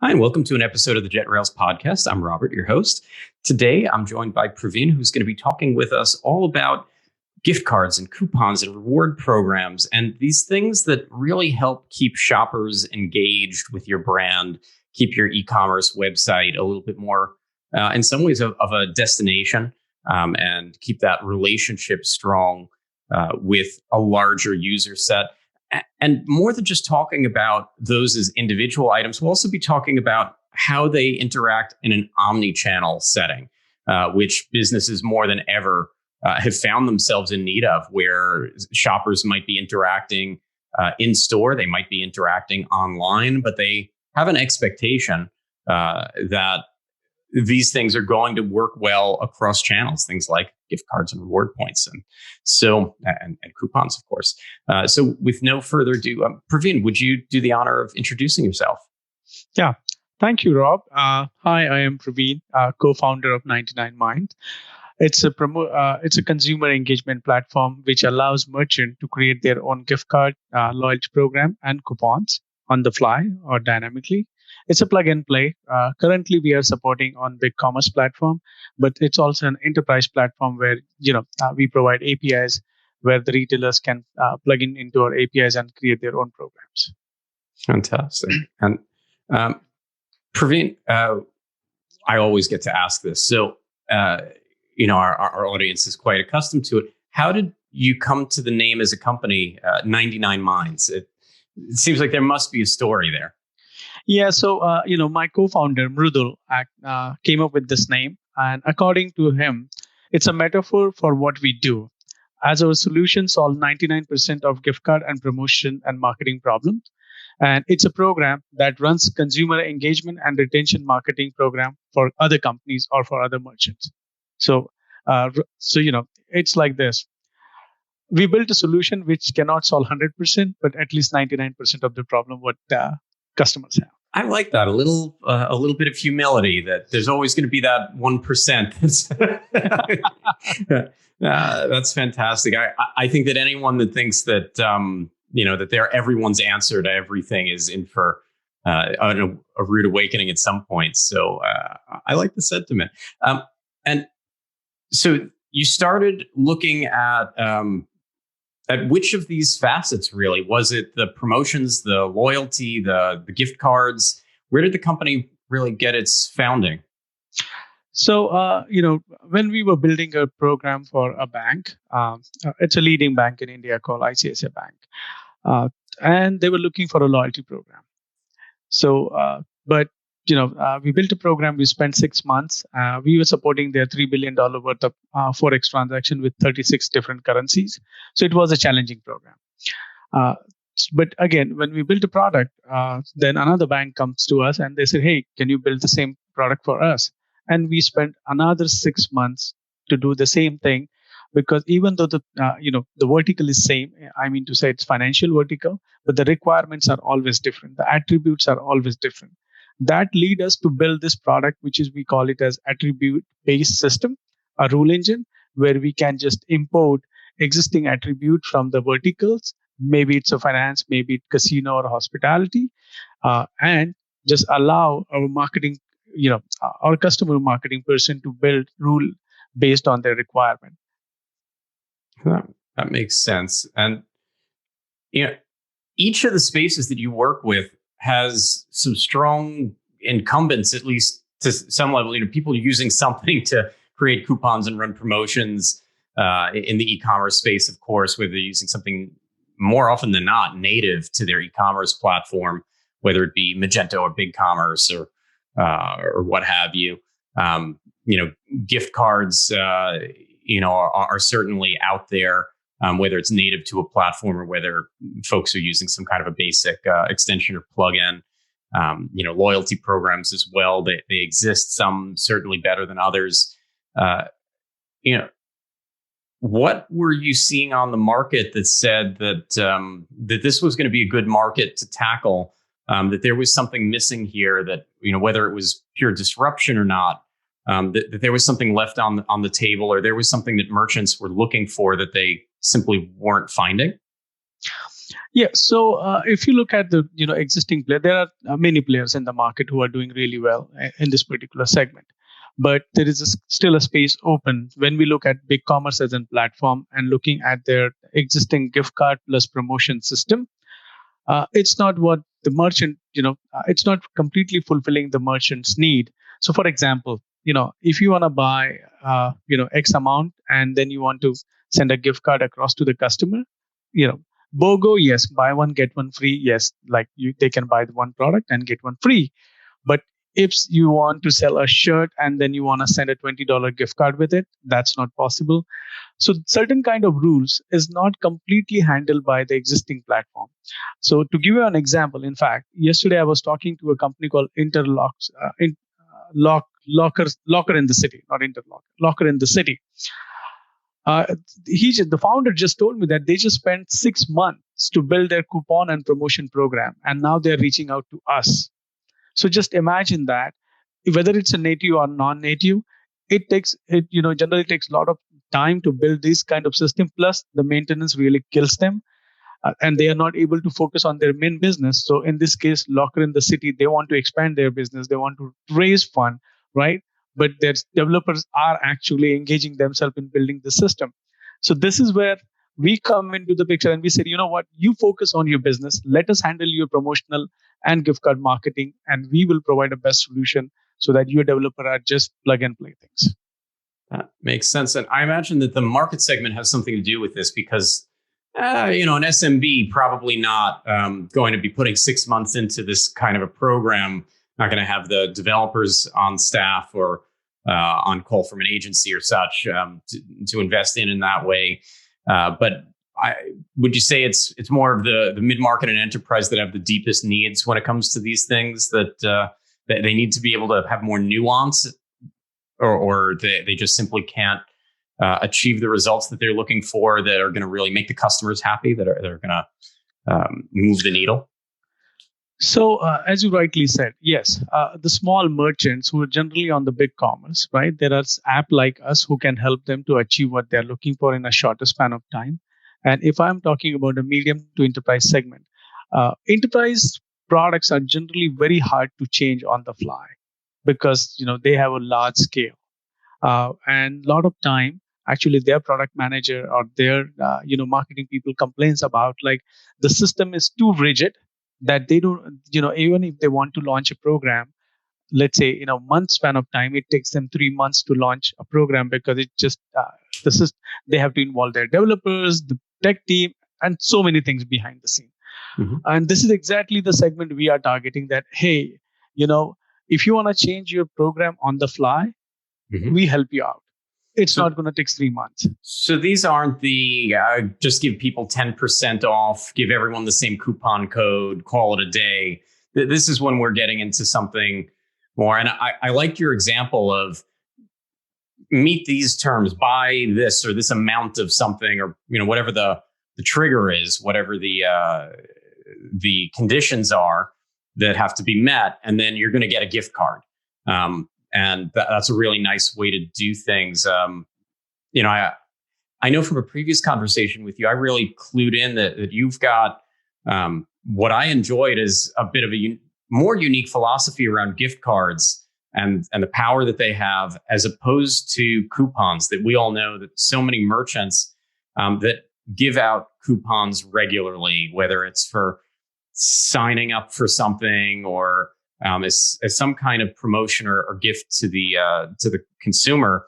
Hi, and welcome to an episode of the Jet Rails podcast. I'm Robert, your host. Today, I'm joined by Pravin, who's going to be talking with us all about gift cards and coupons and reward programs and these things that really help keep shoppers engaged with your brand, keep your e-commerce website a little bit more, in some ways, of a destination, and keep that relationship strong with a larger user set. And more than just talking about those as individual items, we'll also be talking about how they interact in an omni-channel setting, which businesses more than ever have found themselves in need of, where shoppers might be interacting in store, they might be interacting online, but they have an expectation that these things are going to work well across channels, things like gift cards and reward points, and coupons, of course. So with no further ado, Pravin, would you do the honor of introducing yourself? Yeah, thank you, Rob. Hi, I am Pravin, co-founder of 99 Mind. It's a consumer engagement platform which allows merchants to create their own gift card, loyalty program, and coupons on the fly or dynamically. It's a plug and play. Currently, we are supporting on big commerce platform, but it's also an enterprise platform where we provide APIs where the retailers can plug into our APIs and create their own programs. Fantastic. And Pravin, I always get to ask this. So, our audience is quite accustomed to it. How did you come to the name as a company, 99 Minds? It seems like there must be a story there. Yeah, so my co-founder Mrudul came up with this name, and according to him, it's a metaphor for what we do, as our solution solve 99% of gift card and promotion and marketing problems, and it's a program that runs consumer engagement and retention marketing program for other companies or for other merchants. So, it's like this. We built a solution which cannot solve 100%, but at least 99% of the problem what customers have. I like that a little bit of humility that there's always going to be that 1%. That's fantastic. I think that anyone that thinks that that they're everyone's answer to everything is in for a rude awakening at some point. So I like the sentiment. And so you started looking at which of these facets, really? Was it the promotions, the loyalty, the gift cards? Where did the company really get its founding? So, when we were building a program for a bank, it's a leading bank in India called ICICI Bank, and they were looking for a loyalty program. So, we built a program. We spent 6 months. We were supporting their $3 billion worth of Forex transaction with 36 different currencies. So it was a challenging program. But again, when we built a product, then another bank comes to us and they said, hey, can you build the same product for us? And we spent another 6 months to do the same thing, because even though the vertical is same, I mean to say it's financial vertical, but the requirements are always different. The attributes are always different. That lead us to build this product, which is we call it as attribute-based system, a rule engine, where we can just import existing attribute from the verticals. Maybe it's a finance, maybe it's casino or hospitality, and just allow our marketing, our customer marketing person to build rule based on their requirement. That makes sense. And each of the spaces that you work with has some strong incumbents, at least to some level. People using something to create coupons and run promotions in the e-commerce space, of course, where they're using something more often than not native to their e-commerce platform, whether it be Magento or BigCommerce or what have you. Gift cards, are certainly out there. Whether it's native to a platform or whether folks are using some kind of a basic extension or plugin. Loyalty programs as well. They exist, some certainly better than others. What were you seeing on the market that said that that this was going to be a good market to tackle? That there was something missing here, that whether it was pure disruption or not, that there was something left on the table, or there was something that merchants were looking for that they simply weren't finding? Yeah. So if you look at the existing player, there are many players in the market who are doing really well in this particular segment. But there is still a space open when we look at big commerce as a platform and looking at their existing gift card plus promotion system. It's not what the merchant, it's not completely fulfilling the merchant's need. So, for example, if you want to buy, X amount, and then you want to send a gift card across to the customer, you know, BOGO, yes, buy one get one free, yes, like they can buy the one product and get one free. But if you want to sell a shirt and then you want to send a $20 gift card with it, that's not possible. So certain kind of rules is not completely handled by the existing platform. So to give you an example, in fact, yesterday I was talking to a company called Interlocks, Locker in the City, not Interlock, Locker in the City. Uh, the founder just told me that they just spent 6 months to build their coupon and promotion program, and now they're reaching out to us. So just imagine that whether it's a native or non-native, it generally takes a lot of time to build this kind of system. Plus, the maintenance really kills them, and they are not able to focus on their main business. So in this case, Locker in the City, they want to expand their business, they want to raise fund, right? But their developers are actually engaging themselves in building the system. So this is where we come into the picture and we said, you know what, you focus on your business, let us handle your promotional and gift card marketing, and we will provide a best solution so that your developer are just plug and play things. That makes sense. And I imagine that the market segment has something to do with this because, an SMB probably not going to be putting 6 months into this kind of a program, not going to have the developers on staff or on call from an agency or such to invest in that way. But would you say it's more of the mid-market and enterprise that have the deepest needs when it comes to these things, that they need to be able to have more nuance, or they just simply can't achieve the results that they're looking for that are going to really make the customers happy, that are going to move the needle? So, as you rightly said, yes, the small merchants who are generally on the big commerce, right? There are app like us who can help them to achieve what they're looking for in a shorter span of time. And if I'm talking about a medium to enterprise segment, enterprise products are generally very hard to change on the fly because they have a large scale, and a lot of time actually their product manager or their marketing people complains about, like, the system is too rigid that they don't, even if they want to launch a program, let's say in a month span of time, it takes them 3 months to launch a program because it just they have to involve their developers, the tech team, and so many things behind the scene. Mm-hmm. And this is exactly the segment we are targeting, that hey, if you want to change your program on the fly, mm-hmm, we help you out. It's not going to take 3 months. So these aren't the just give people 10% off, give everyone the same coupon code, call it a day. This is when we're getting into something more. And I like your example of meet these terms, buy this or this amount of something, or whatever the trigger is, whatever the conditions are that have to be met, and then you're going to get a gift card. And that's a really nice way to do things. I know from a previous conversation with you, I really clued in that you've got what I enjoyed is a bit of a more unique philosophy around gift cards and the power that they have, as opposed to coupons that we all know that so many merchants that give out coupons regularly, whether it's for signing up for something or as some kind of promotion or gift to the consumer.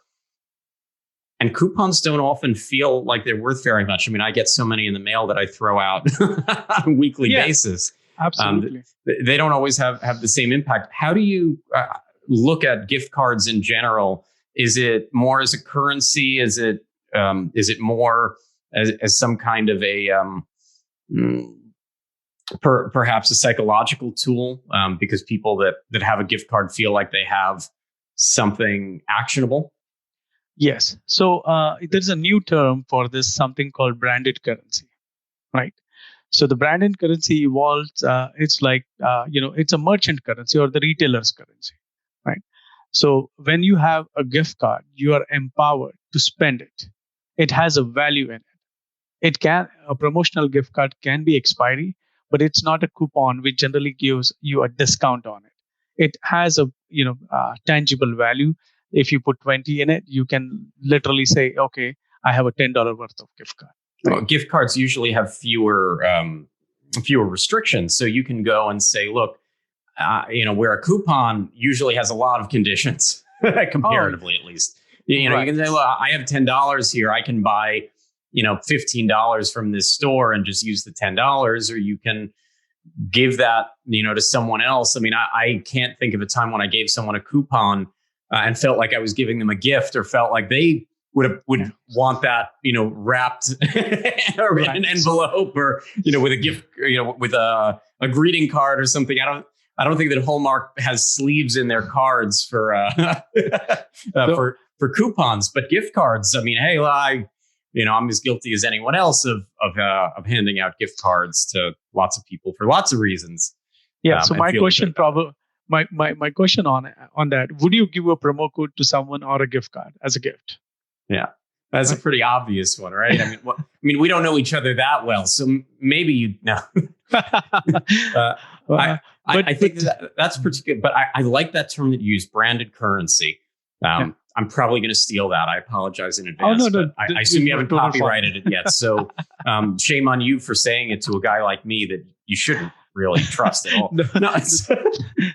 And coupons don't often feel like they're worth very much. I mean, I get so many in the mail that I throw out on a weekly basis. Absolutely. They don't always have the same impact. How do you look at gift cards in general? Is it more as a currency? Is it more as some kind of a perhaps a psychological tool, because people that have a gift card feel like they have something actionable? Yes. So there's a new term for this, something called branded currency, right? So the branded currency evolves. It's like, it's a merchant currency or the retailer's currency, right? So when you have a gift card, you are empowered to spend it. It has a value in it. A promotional gift card can be expiry, but it's not a coupon which generally gives you a discount on it. It has a tangible value. If you put 20 in it, you can literally say, okay, I have a $10 worth of gift card. Right? Well, gift cards usually have fewer restrictions, so you can go and say, look, where a coupon usually has a lot of conditions, comparatively at least. Right. You can say, well, I have $10 here. I can buy, $15 from this store and just use the $10, or you can give that, to someone else. I mean, I can't think of a time when I gave someone a coupon and felt like I was giving them a gift, or felt like they would want that, wrapped or in an envelope, or, with a gift, with a greeting card or something. I don't think that Hallmark has sleeves in their cards for for coupons, but gift cards. I mean, hey, I'm as guilty as anyone else of handing out gift cards to lots of people for lots of reasons. Yeah. So my question, my question on that: would you give a promo code to someone or a gift card as a gift? Yeah, that's a pretty obvious one, right? I mean, we don't know each other that well, so maybe you know. I think that's pretty good, but I like that term that you use, branded currency. I'm probably going to steal that. I apologize in advance. Oh, no. I assume you haven't copyrighted it yet. So shame on you for saying it to a guy like me that you shouldn't really trust at all.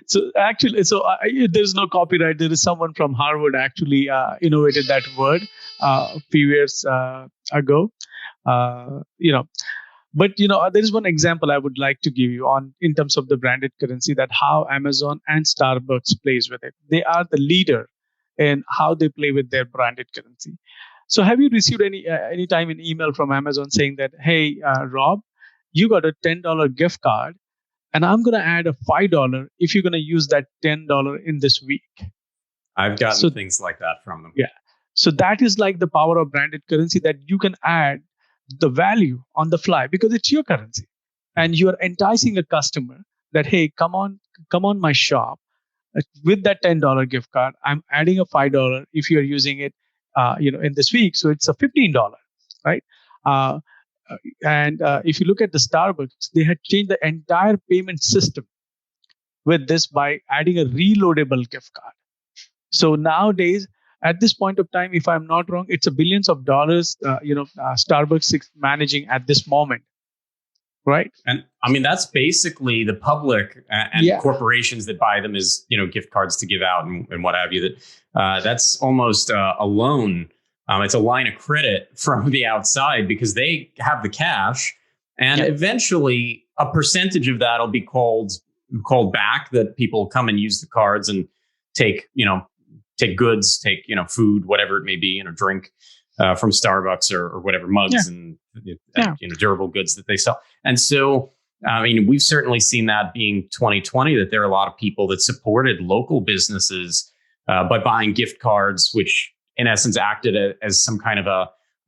So actually, there's no copyright. There is someone from Harvard actually innovated that word a few years ago. But there is one example I would like to give you in terms of the branded currency, that how Amazon and Starbucks plays with it. They are the leader in how they play with their branded currency. So have you received any time an email from Amazon saying that, hey, Rob, you got a $10 gift card, and I'm going to add a $5 if you're going to use that $10 in this week? I've gotten things like that from them. Yeah. So that is like the power of branded currency, that you can add the value on the fly because it's your currency, and you are enticing a customer that, hey, come on my shop with that $10 gift card. I'm adding a $5 if you're using it in this week, so it's a $15, right? And if you look at the Starbucks, they had changed the entire payment system with this by adding a reloadable gift card. So nowadays, at this point of time, if I'm not wrong, it's a billions of dollars, Starbucks is managing at this moment, right? And I mean, that's basically the public and corporations that buy them as, gift cards to give out and what have you. That's almost a loan. It's a line of credit from the outside because they have the cash, and eventually a percentage of that will be called back, that people come and use the cards and take goods, take, food, whatever it may be, drink from Starbucks or whatever, mugs and durable goods that they sell. And so, I mean, we've certainly seen that being 2020, that there are a lot of people that supported local businesses by buying gift cards, which in essence acted as some kind of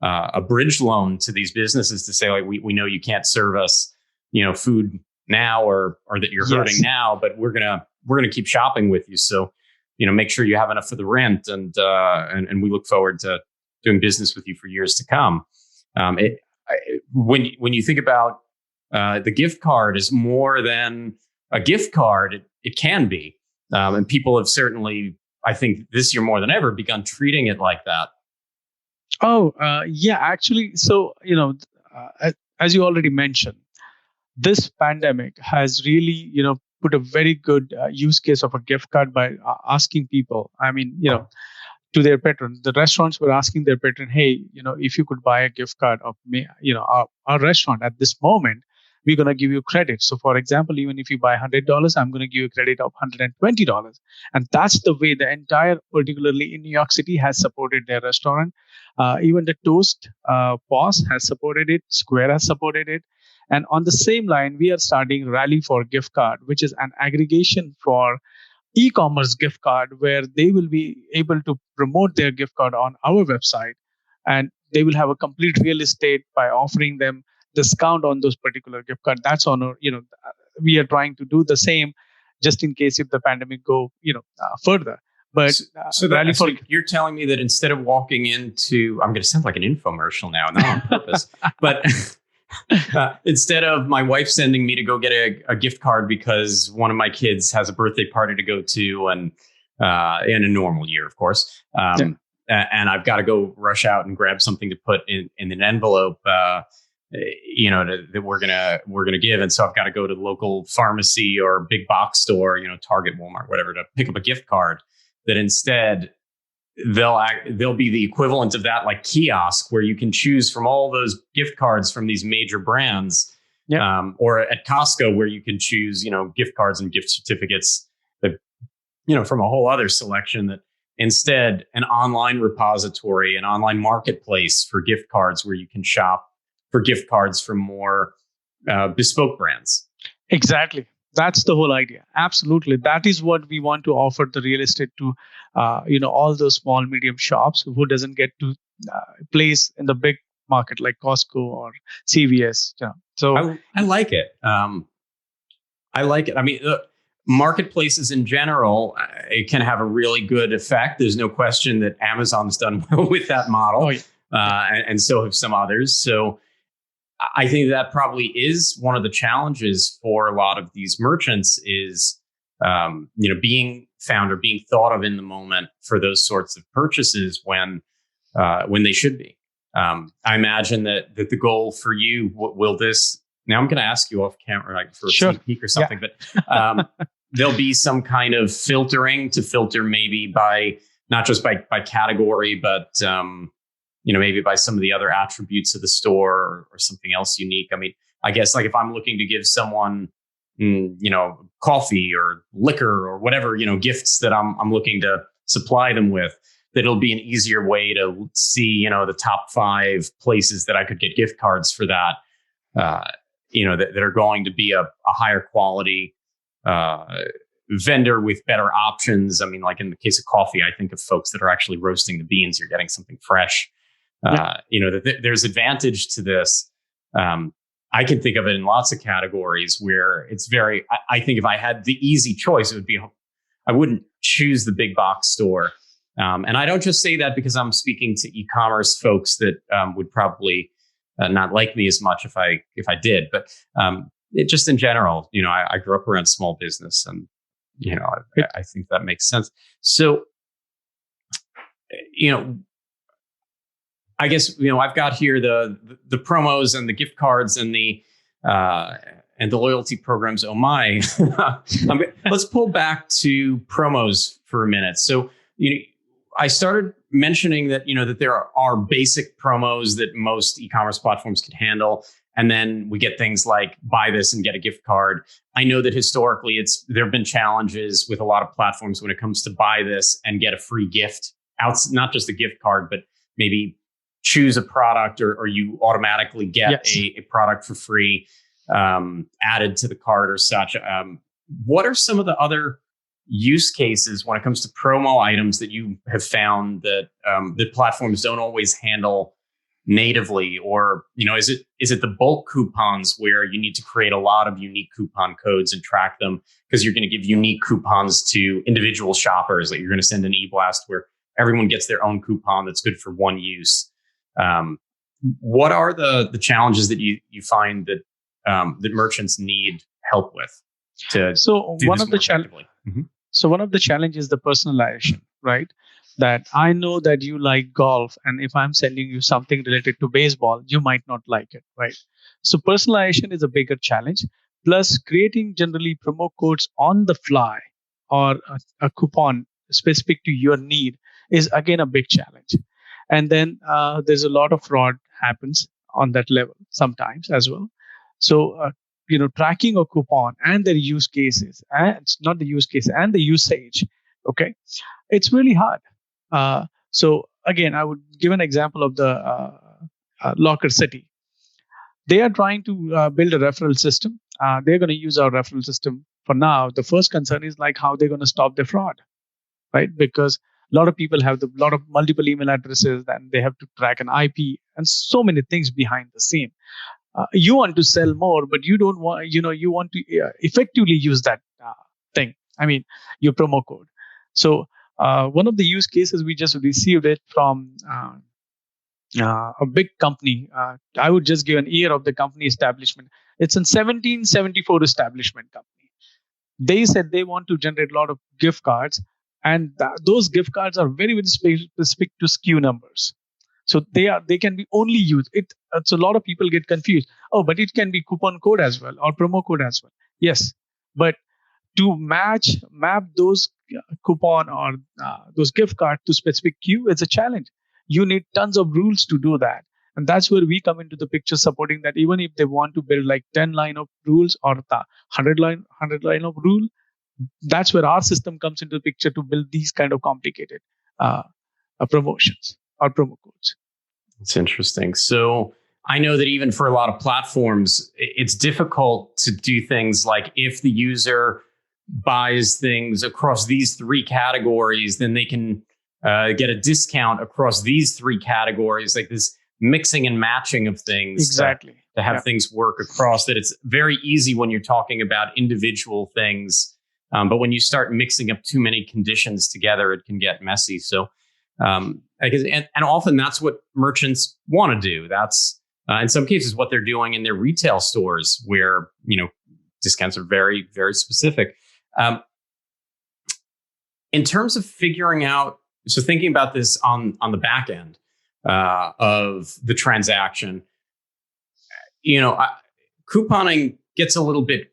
a bridge loan to these businesses to say, like, we know you can't serve us, food now, or that you're hurting now, but we're gonna keep shopping with you. So, make sure you have enough for the rent, and we look forward to doing business with you for years to come. When you think about the gift card is more than a gift card, it can be, and people have certainly, I think, this year more than ever, begun treating it like that. Oh, actually. So, as you already mentioned, this pandemic has really, put a very good use case of a gift card by asking people. I mean, to their patron, the restaurants were asking their patron, hey, if you could buy a gift card of me, our restaurant at this moment, we're going to give you credit. So for example, even if you buy $100, I'm going to give you a credit of $120. And that's the way the entire, particularly in New York City, has supported their restaurant. Even the Toast POS has supported it. Square has supported it. And on the same line, we are starting Rally for Gift Card, which is an aggregation for e-commerce gift card, where they will be able to promote their gift card on our website, and they will have a complete real estate by offering them discount on those particular gift card. That's on our, we are trying to do the same, just in case if the pandemic go, further. But you're telling me that instead of walking into, I'm going to sound like an infomercial now, not on purpose, but instead of my wife sending me to go get a gift card because one of my kids has a birthday party to go to, and in a normal year, of course, and I've got to go rush out and grab something to put in an envelope, that we're gonna give, and so I've got to go to the local pharmacy or big box store, Target, Walmart, whatever, to pick up a gift card. That instead they'll be the equivalent of that, like kiosk, where you can choose from all those gift cards from these major brands, or at Costco where you can choose, gift cards and gift certificates that, from a whole other selection. That instead an online repository, an online marketplace for gift cards where you can shop for gift cards from more bespoke brands. Exactly. That's the whole idea. Absolutely. That is what we want to offer the real estate to, all those small, medium shops who doesn't get to place in the big market like Costco or CVS. So I like it. I like it. I mean, marketplaces in general, it can have a really good effect. There's no question that Amazon's done well with that model, and so have some others. So I think that probably is one of the challenges for a lot of these merchants is, being found or being thought of in the moment for those sorts of purchases when they should be. I imagine that the goal for you will this. Now I'm going to ask you off camera, like for a sneak peek or something, but there'll be some kind of filtering to filter maybe by not just by category, but maybe by some of the other attributes of the store or something else unique. I mean, I guess like if I'm looking to give someone, coffee or liquor or whatever, gifts that I'm looking to supply them with, that it'll be an easier way to see, the top 5 places that I could get gift cards for that, that are going to be a higher quality vendor with better options. I mean, like in the case of coffee, I think of folks that are actually roasting the beans. You're getting something fresh. There's advantage to this. I can think of it in lots of categories where it's I think if I had the easy choice, I wouldn't choose the big box store. And I don't just say that because I'm speaking to e-commerce folks that would probably not like me as much if I did, but it just in general, I grew up around small business, and I think that makes sense. So, I guess I've got here the promos and the gift cards and the loyalty programs. Oh my! Let's pull back to promos for a minute. So I started mentioning that that there are basic promos that most e-commerce platforms can handle, and then we get things like buy this and get a gift card. I know that historically there have been challenges with a lot of platforms when it comes to buy this and get a free gift. Not just a gift card, but maybe choose a product or you automatically get a product for free added to the cart or such. What are some of the other use cases when it comes to promo items that you have found that that platforms don't always handle natively? Or is it the bulk coupons where you need to create a lot of unique coupon codes and track them because you're going to give unique coupons to individual shoppers, that you're going to send an e-blast where everyone gets their own coupon that's good for one use? What are the challenges that you find that that merchants need help with to do one this of the effectively? Mm-hmm. So one of the challenges is the personalization, right? That I know that you like golf, and if I'm sending you something related to baseball, you might not like it, right? So personalization is a bigger challenge. Plus, creating generally promo codes on the fly or a coupon specific to your need is again a big challenge. And then there's a lot of fraud happens on that level sometimes as well. So tracking a coupon and their use cases, and it's not the use case and the usage, okay, it's really hard. So again, I would give an example of the Locker City. They are trying to build a referral system. They're going to use our referral system for now. The first concern is like how they're going to stop the fraud, right? Because a lot of people have a lot of multiple email addresses, and they have to track an IP and so many things behind the scene. You want to sell more, but you don't want, you want to effectively use that thing. I mean, your promo code. So One of the use cases we just received it from a big company. I would just give an year of the company establishment. It's in 1774 establishment company. They said they want to generate a lot of gift cards, and those gift cards are very, very specific to SKU numbers. So they can be only used. So a lot of people get confused. Oh, but it can be coupon code as well or promo code as well. Yes, but to map those coupon or those gift cards to specific queue, it's a challenge. You need tons of rules to do that, and that's where we come into the picture, supporting that. Even if they want to build like 10 line of rules or the 100 line of rule, that's where our system comes into the picture to build these kind of complicated promotions or promo codes. It's interesting. So I know that even for a lot of platforms, it's difficult to do things like if the user buys things across these three categories, then they can get a discount across these three categories, like this mixing and matching of things. Exactly. To have things work across that. It's very easy when you're talking about individual things. But when you start mixing up too many conditions together, it can get messy. So I guess, and often that's what merchants want to do. That's in some cases what they're doing in their retail stores, where discounts are very, very specific. In terms of figuring out, so thinking about this on the back end of the transaction, couponing gets a little bit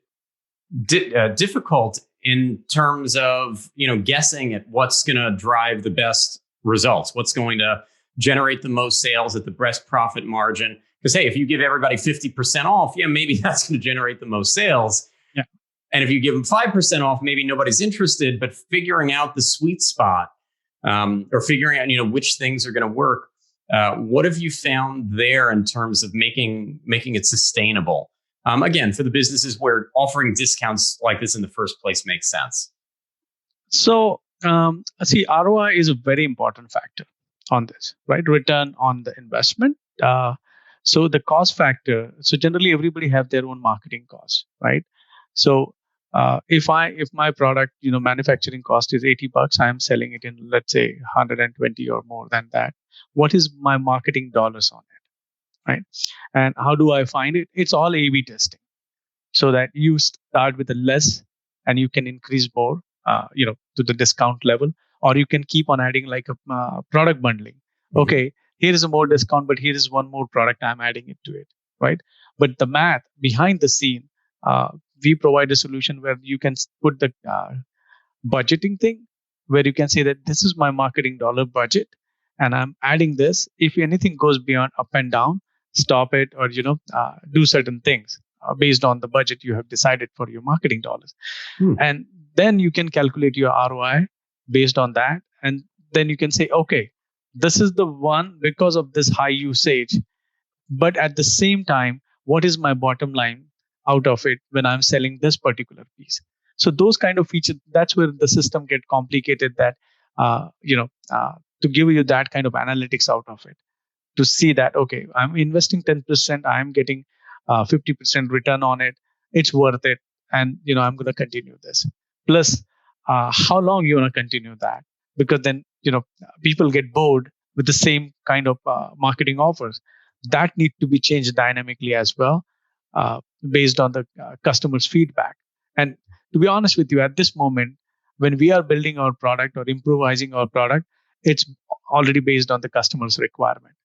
difficult in terms of guessing at what's going to drive the best results, what's going to generate the most sales at the best profit margin. Because hey, if you give everybody 50% off, maybe that's going to generate the most sales. Yeah. And if you give them 5% off, maybe nobody's interested. But figuring out the sweet spot, or figuring out which things are going to work. What have you found there in terms of making it sustainable? Again, for the businesses where offering discounts like this in the first place makes sense. So, see, ROI is a very important factor on this, right? Return on the investment. So the cost factor. So generally, everybody have their own marketing costs, right? So if my product, manufacturing cost is $80, I am selling it in, let's say, 120 or more than that. What is my marketing dollars on it, right? And how do I find it? It's all A/B testing, so that you start with the less and you can increase more, to the discount level, or you can keep on adding like a product bundling. Okay, here is a more discount, but here is one more product I'm adding it to it, right? But the math behind the scene, we provide a solution where you can put the budgeting thing, where you can say that this is my marketing dollar budget, and I'm adding this. If anything goes beyond up and down, stop it, or do certain things based on the budget you have decided for your marketing dollars. And then you can calculate your ROI based on that, and then you can say, okay, this is the one because of this high usage, but at the same time, what is my bottom line out of it when I'm selling this particular piece? So those kind of features, that's where the system get complicated, that to give you that kind of analytics out of it, to see that, okay, I'm investing 10%, I'm getting 50% return on it, it's worth it, and I'm going to continue this. Plus, how long you want to continue that? Because then people get bored with the same kind of marketing offers. That need to be changed dynamically as well, based on the customer's feedback. And to be honest with you, at this moment, when we are building our product or improvising our product, it's already based on the customer's requirement.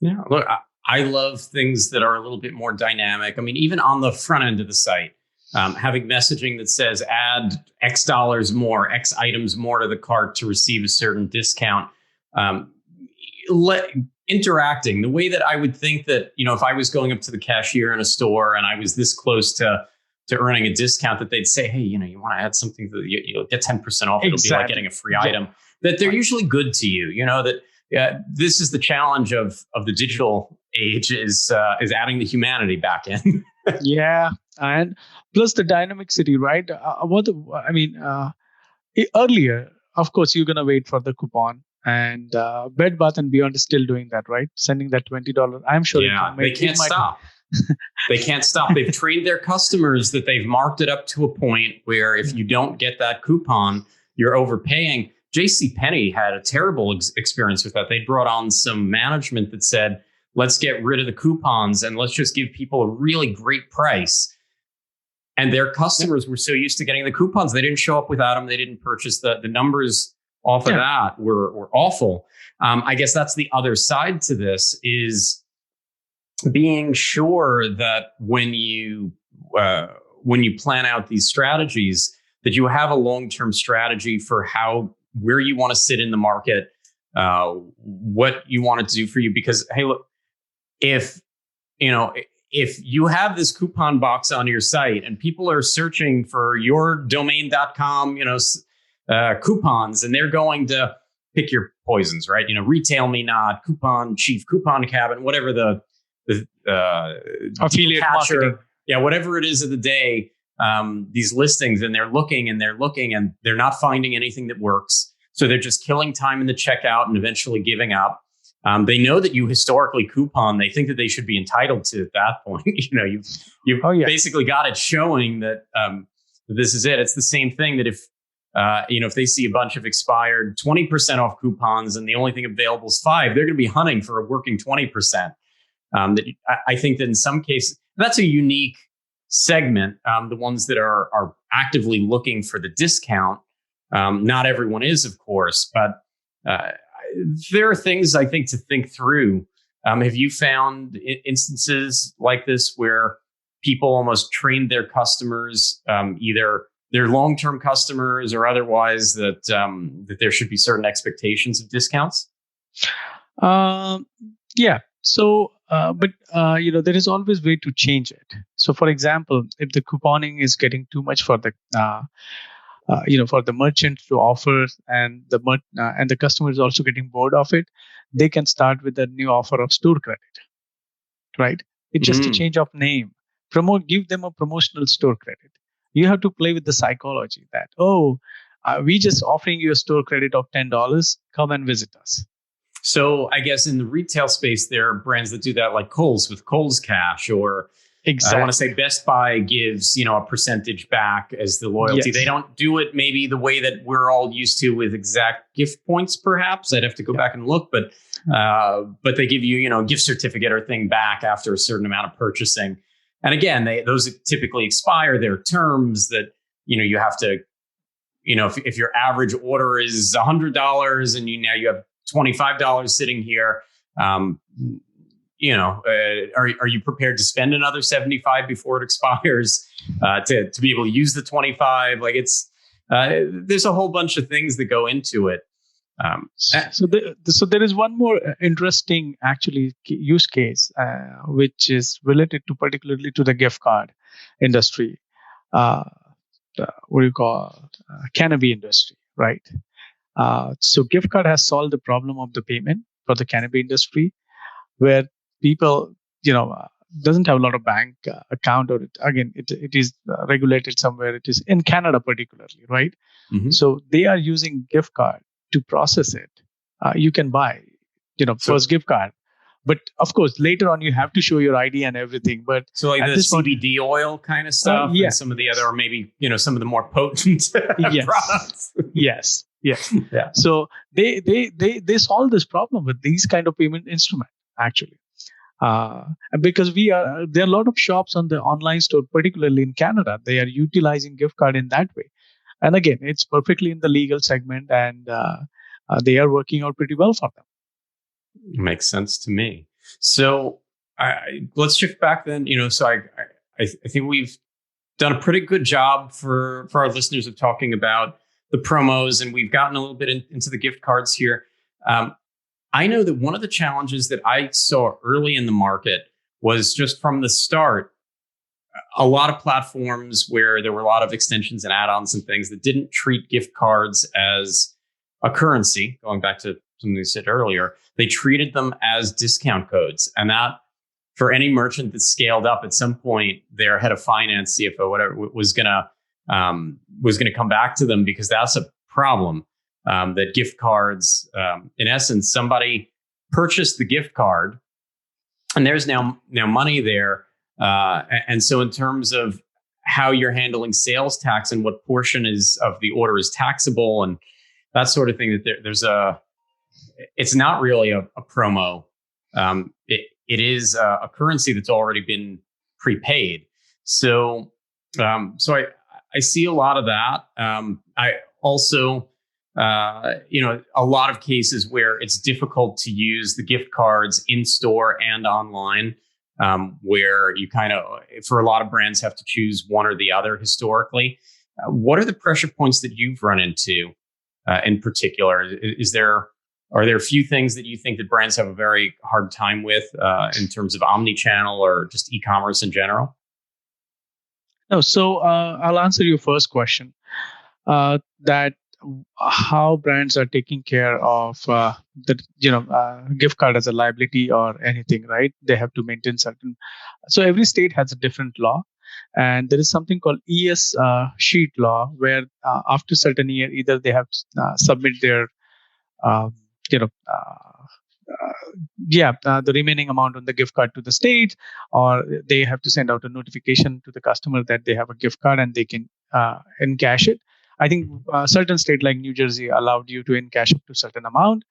Yeah, look, I love things that are a little bit more dynamic. I mean, even on the front end of the site, having messaging that says add X dollars more, X items more to the cart to receive a certain discount. Interacting the way that I would think that, if I was going up to the cashier in a store and I was this close to earning a discount, that they'd say, hey, you want to add something that you'll get 10% off. It'll be like getting a free item. That they're usually good to you. That this is the challenge of the digital age, is adding the humanity back in. Yeah, and plus the dynamicity, right? Earlier, of course, you're gonna wait for the coupon, and Bed Bath and Beyond is still doing that, right? Sending that $20. I'm sure. Yeah, they can't stop. They can't stop. They've trained their customers that they've marked it up to a point where if you don't get that coupon, you're overpaying. JCPenney had a terrible experience with that. They brought on some management that said, let's get rid of the coupons and let's just give people a really great price. And their customers were so used to getting the coupons, they didn't show up without them. They didn't purchase the numbers off of that were awful. I guess that's the other side to this, is being sure that when you plan out these strategies, that you have a long-term strategy for where you want to sit in the market, what you want it to do for you. Because, hey, look, if you have this coupon box on your site and people are searching for yourdomain.com, coupons, and they're going to pick your poisons, right? Retail Me Not, Coupon Chief, Coupon Cabin, whatever the affiliate marketing. Yeah, whatever it is of the day, these listings, and they're looking and they're not finding anything that works. So they're just killing time in the checkout and eventually giving up. They know that you historically coupon. They think that they should be entitled to at that point. You've basically got it showing that this is it. It's the same thing that if they see a bunch of expired 20% off coupons and the only thing available is 5, they're going to be hunting for a working 20%. I think that in some cases, that's a unique segment. The ones that are actively looking for the discount. Not everyone is, of course, but there are things I think to think through. Have you found instances like this where people almost trained their customers, either their long-term customers or otherwise, that there should be certain expectations of discounts? Yeah. So, but there is always way to change it. So, for example, if the couponing is getting too much for the for the merchant to offer, and the customer is also getting bored of it, they can start with a new offer of store credit, right? It's just a change of name. Give them a promotional store credit. You have to play with the psychology that, we just offering you a store credit of $10. Come and visit us. So I guess in the retail space, there are brands that do that, like Kohl's with Kohl's Cash, or I want to say Best Buy gives, a percentage back as the loyalty. Yes. They don't do it maybe the way that we're all used to with exact gift points, perhaps. I'd have to go back and look, but they give you, a gift certificate or thing back after a certain amount of purchasing. And again, those typically expire. There are terms that, you have to, if your average order is $100 and now you have $25 sitting here, are you prepared to spend another $75 before it expires to be able to use the $25? Like there's a whole bunch of things that go into it. So there is one more interesting actually use case, which is related to particularly to the gift card industry. What do you call cannabis industry, right? So gift card has solved the problem of the payment for the cannabis industry, where people, doesn't have a lot of bank account, or it is regulated somewhere. It is in Canada particularly, right? Mm-hmm. So they are using gift card to process it. You can buy, first gift card, but of course later on you have to show your ID and everything. But so like the CBD oil kind of stuff, and some of the other, or maybe some of the more potent products. Yes. Yeah. So they solve this problem with these kind of payment instrument actually, because there are a lot of shops on the online store, particularly in Canada. They are utilizing gift card in that way, and again, it's perfectly in the legal segment, and they are working out pretty well for them. Makes sense to me. So let's shift back then. So I think we've done a pretty good job for our listeners of talking about the promos, and we've gotten a little bit into the gift cards here. I know that one of the challenges that I saw early in the market was just from the start, a lot of platforms where there were a lot of extensions and add-ons and things that didn't treat gift cards as a currency. Going back to something you said earlier, they treated them as discount codes, and that for any merchant that scaled up at some point, their head of finance, CFO, whatever, was gonna come back to them, because that's a problem. That gift cards, in essence, somebody purchased the gift card, and there's now money there. And so in terms of how you're handling sales tax and what portion of the order is taxable, and that sort of thing. That there's it's not really a promo. It is a currency that's already been prepaid. So I see a lot of that. I also a lot of cases where it's difficult to use the gift cards in store and online, where you kind of, for a lot of brands, have to choose one or the other historically. What are the pressure points that you've run into in particular? Are there a few things that you think that brands have a very hard time with in terms of omni-channel or just e-commerce in general? No, so I'll answer your first question. That how brands are taking care of the gift card as a liability or anything, right? They have to maintain certain. So every state has a different law, and there is something called ES sheet law, where after certain year, either they have to submit their um, you know. The remaining amount on the gift card to the state, or they have to send out a notification to the customer that they have a gift card and they can encash it. I think certain state like New Jersey allowed you to encash up to a certain amount.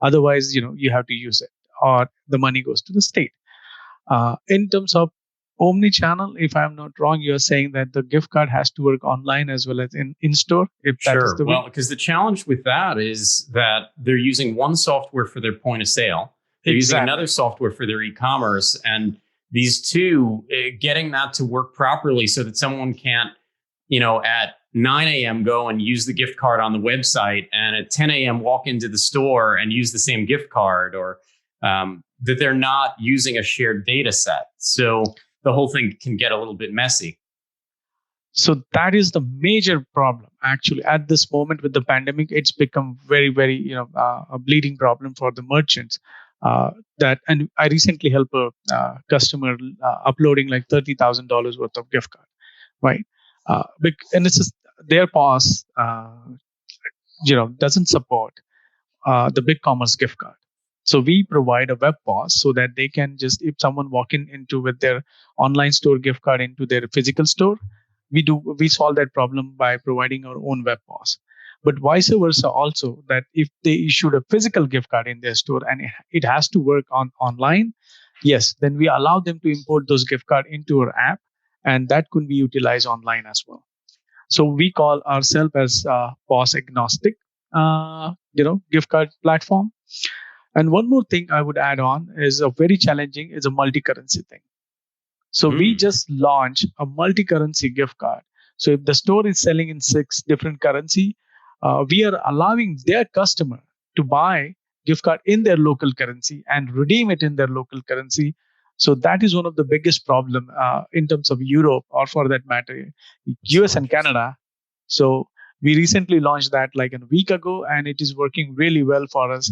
Otherwise, you have to use it, or the money goes to the state. In terms of omni-channel, if I'm not wrong, you're saying that the gift card has to work online as well as in store. If that is Sure. the Well, because the challenge with that is that they're using one software for their point of sale. They're using another software for their e-commerce, and these two, getting that to work properly so that someone can't, at 9 a.m. go and use the gift card on the website, and at 10 a.m. walk into the store and use the same gift card, or that they're not using a shared data set. So the whole thing can get a little bit messy. So that is the major problem. Actually, at this moment with the pandemic, it's become very, very, a bleeding problem for the merchants. And I recently helped a customer uploading like $30,000 worth of gift card, right? And it's just their POS, doesn't support the big commerce gift card. So we provide a web POS so that they can just, if someone walking into with their online store gift card into their physical store, we solve that problem by providing our own web POS. But vice versa also, that if they issued a physical gift card in their store and it has to work online, yes, then we allow them to import those gift card into our app, and that could be utilized online as well. So we call ourselves as POS agnostic, gift card platform. And one more thing I would add on is a very challenging is a multi-currency thing. So we just launched a multi-currency gift card. So if the store is selling in 6 different currency, we are allowing their customer to buy gift card in their local currency and redeem it in their local currency. So that is one of the biggest problem in terms of Europe, or for that matter, US and Canada. So we recently launched that like a week ago, and it is working really well for us.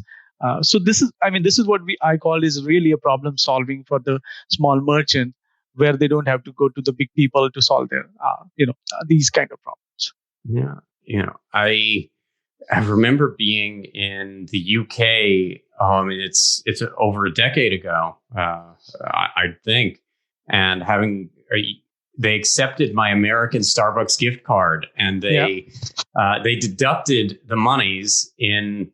So this is what I call is really a problem solving for the small merchant, where they don't have to go to the big people to solve their, these kind of problems. Yeah. I remember being in the UK. It's over a decade ago, I think, and they accepted my American Starbucks gift card, and they deducted the monies in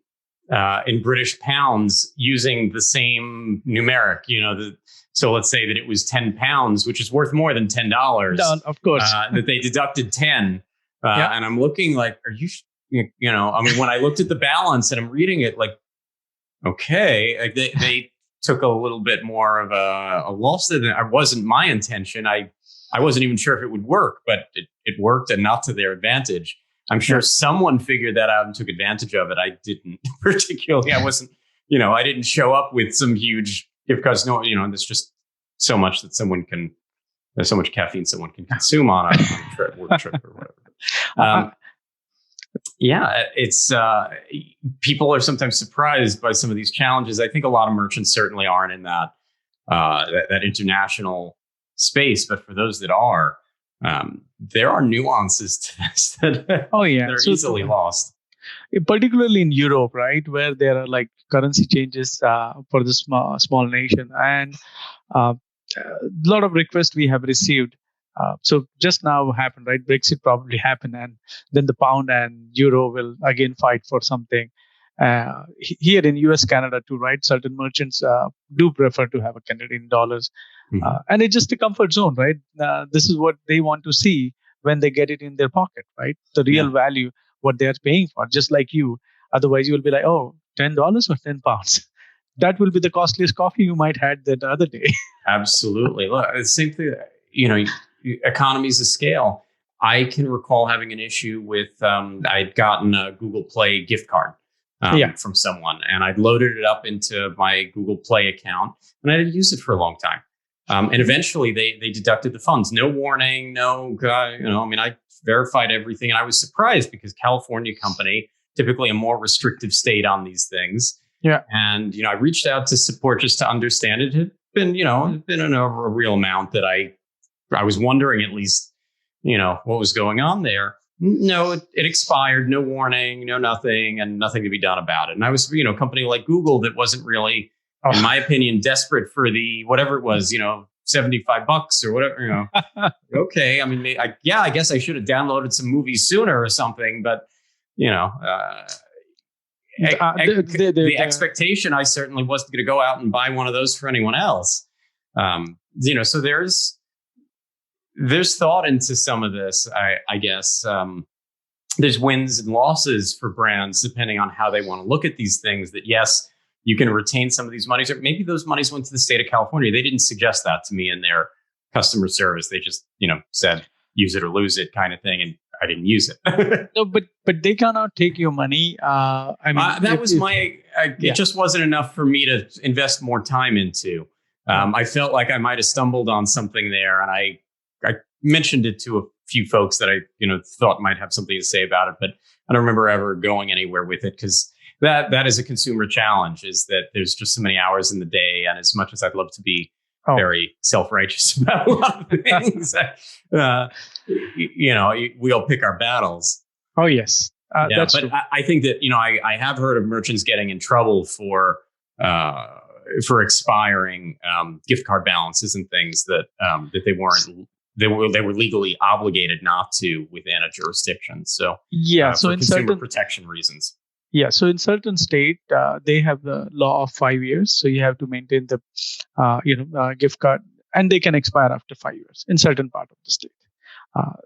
British pounds using the same numeric. So let's say that it was £10, which is worth more than $10. Of course, that they deducted 10, and I'm looking like, are you? When I looked at the balance and I'm reading it, like, okay, they took a little bit more of a loss than it wasn't my intention. I wasn't even sure if it would work, but it worked, and not to their advantage. I'm sure someone figured that out and took advantage of it. I didn't particularly. I wasn't, I didn't show up with some huge gift cards. No, there's just so much that there's so much caffeine someone can consume on a work trip or whatever. It's people are sometimes surprised by some of these challenges. I think a lot of merchants certainly aren't in that international space, but for those that are, there are nuances to this that are easily lost. Particularly in Europe, right, where there are like currency changes for the small nation, and a lot of requests we have received So just now happened, right? Brexit probably happened, and then the pound and euro will again fight for something. Here in US, Canada too, right? Certain merchants do prefer to have a Canadian dollars, and it's just a comfort zone, right? This is what they want to see when they get it in their pocket, right? The real value, what they are paying for, just like you. Otherwise, you will be like, oh, $10 or £10. That will be the costliest coffee you might had the other day. Absolutely. Look, the same thing, economies of scale. I can recall having an issue with, I'd gotten a Google Play gift card from someone, and I'd loaded it up into my Google Play account, and I didn't use it for a long time. And eventually they deducted the funds. No warning, I verified everything, and I was surprised because California company, typically a more restrictive state on these things. Yeah. And, I reached out to support just to understand it. It had been, a real amount that I was wondering at least, what was going on there. No, it expired, no warning, no nothing, and nothing to be done about it. And I was, a company like Google that wasn't really, in my opinion, desperate for the, whatever it was, $75 or whatever, Okay. I mean, I guess I should have downloaded some movies sooner or something, but, the expectation, I certainly wasn't going to go out and buy one of those for anyone else. So there's thought into some of this, I guess. There's wins and losses for brands depending on how they want to look at these things. That yes, you can retain some of these monies, or maybe those monies went to the state of California. They didn't suggest that to me in their customer service. They just, said use it or lose it kind of thing, and I didn't use it. No, but they cannot take your money. It just wasn't enough for me to invest more time into. I felt like I might have stumbled on something there, and I mentioned it to a few folks that I, thought might have something to say about it, but I don't remember ever going anywhere with it, because that is a consumer challenge, is that there's just so many hours in the day. And as much as I'd love to be very self-righteous about a lot of things, we all pick our battles. Oh, yes. That's but true. I think that, I have heard of merchants getting in trouble for expiring gift card balances and things that they weren't. They were legally obligated not to within a jurisdiction. So so in consumer certain protection reasons. Yeah, so in certain state they have the law of 5 years, so you have to maintain the gift card, and they can expire after 5 years in certain part of the state,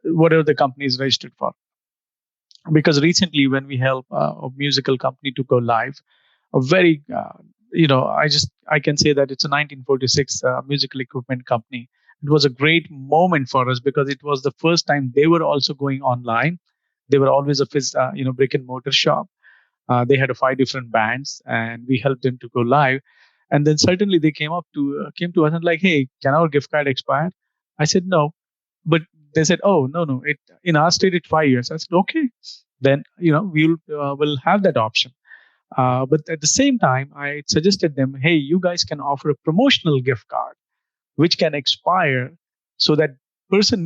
whatever the company is registered for. Because recently, when we help a musical company to go live, a very I can say that it's a 1946 musical equipment company. It was a great moment for us because it was the first time they were also going online. They were always a brick and mortar shop. They had 5 different bands, and we helped them to go live. And then certainly they came to us and like, hey, can our gift card expire? I said no, but they said, oh no, it in our state it's 5 years. I said okay, then we'll have that option. But at the same time, I suggested them, hey, you guys can offer a promotional gift card, which can expire, so that person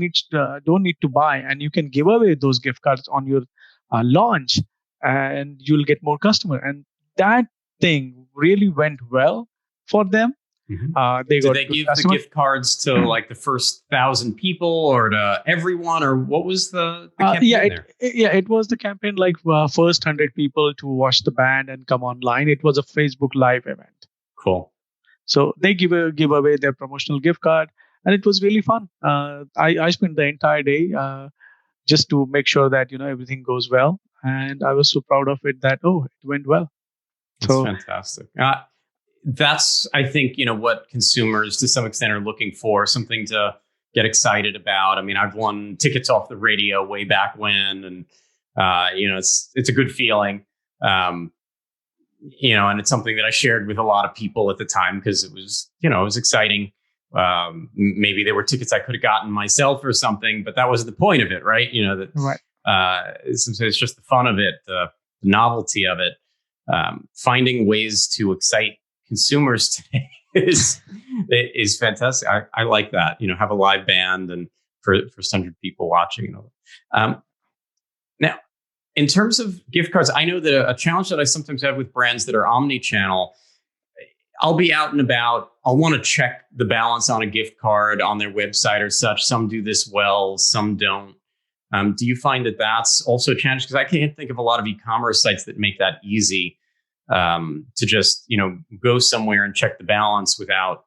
don't need to buy, and you can give away those gift cards on your launch, and you'll get more customer. And that thing really went well for them. Mm-hmm. Did they give the gift cards to like the first 1,000 people, or to everyone, or what was the campaign there? It was the campaign like first 100 people to watch the band and come online. It was a Facebook Live event. Cool. So they give away their promotional gift card, and it was really fun. I spent the entire day just to make sure that everything goes well, and I was so proud of it that it went well. That's fantastic. That's, I think, what consumers to some extent are looking for, something to get excited about. I mean, I've won tickets off the radio way back when, and it's a good feeling. And it's something that I shared with a lot of people at the time because it was exciting. Maybe there were tickets I could have gotten myself or something, but that wasn't the point of it, right? Right. It's just the fun of it, the novelty of it. Finding ways to excite consumers today is fantastic. I like that. Have a live band and for 100 people watching. Now, in terms of gift cards, I know that a challenge that I sometimes have with brands that are omni-channel, I'll be out and about. I'll want to check the balance on a gift card on their website or such. Some do this well, some don't. Do you find that that's also a challenge? Because I can't think of a lot of e-commerce sites that make that easy to just, go somewhere and check the balance without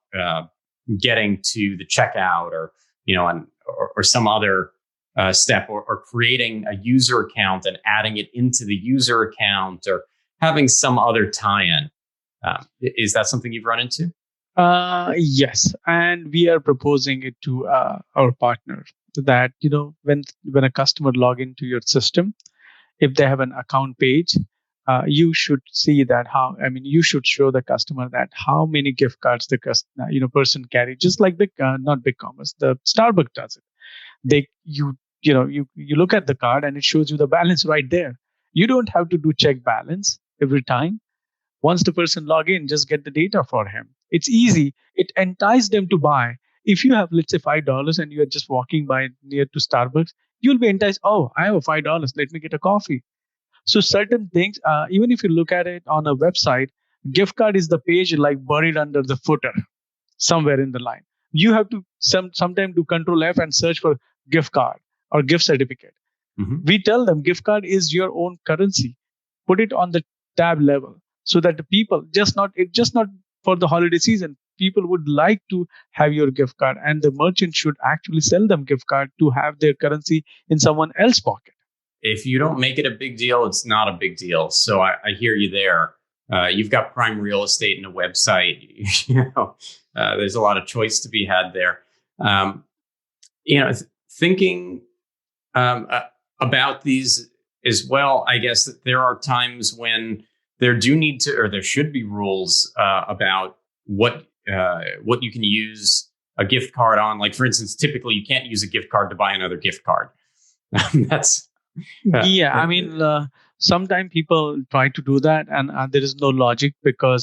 getting to the checkout or some other step or creating a user account and adding it into the user account or having some other tie-in. Is that something you've run into? Yes, and we are proposing it to our partner that when a customer log into your system, if they have an account page, you should see that you should show the customer that how many gift cards the person carry, just like not big commerce, the Starbucks does it. You look at the card and it shows you the balance right there. You don't have to do check balance every time. Once the person log in, just get the data for him. It's easy. It entices them to buy. If you have, let's say, $5 and you're just walking by near to Starbucks, you'll be enticed. Oh, I have a $5. Let me get a coffee. So certain things, even if you look at it on a website, gift card is the page like buried under the footer somewhere in the line. You have to sometime do Control F and search for gift card or gift certificate. Mm-hmm. We tell them gift card is your own currency. Put it on the tab level so that the people just not for the holiday season. People would like to have your gift card, and the merchant should actually sell them gift card to have their currency in someone else's pocket. If you don't make it a big deal, it's not a big deal. So I hear you there. You've got prime real estate and a website. There's a lot of choice to be had there. Thinking about these as well, I guess that there are times when there should be rules about what you can use a gift card on. Like, for instance, typically you can't use a gift card to buy another gift card. That's sometimes people try to do that, and there is no logic other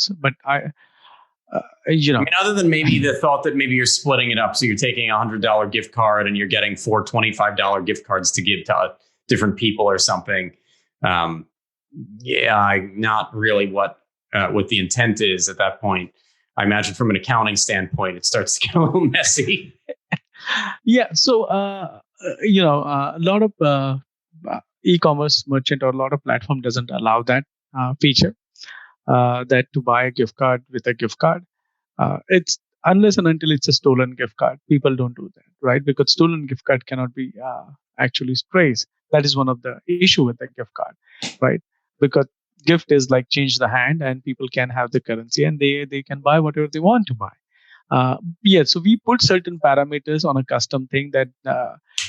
than maybe the thought that maybe you're splitting it up, so you're taking $100 gift card and you're getting 4 $25 gift cards to give to different people or something. Not really what the intent is at that point. I imagine from an accounting standpoint, it starts to get a little messy. Yeah. So, a lot of e-commerce merchant or a lot of platform doesn't allow that feature, that to buy a gift card with a gift card. It's unless and until it's a stolen gift card, people don't do that, right? Because stolen gift card cannot be actually traced. That is one of the issue with the gift card, right? Because gift is like change the hand, and people can have the currency and they can buy whatever they want to buy. So we put certain parameters on a custom thing that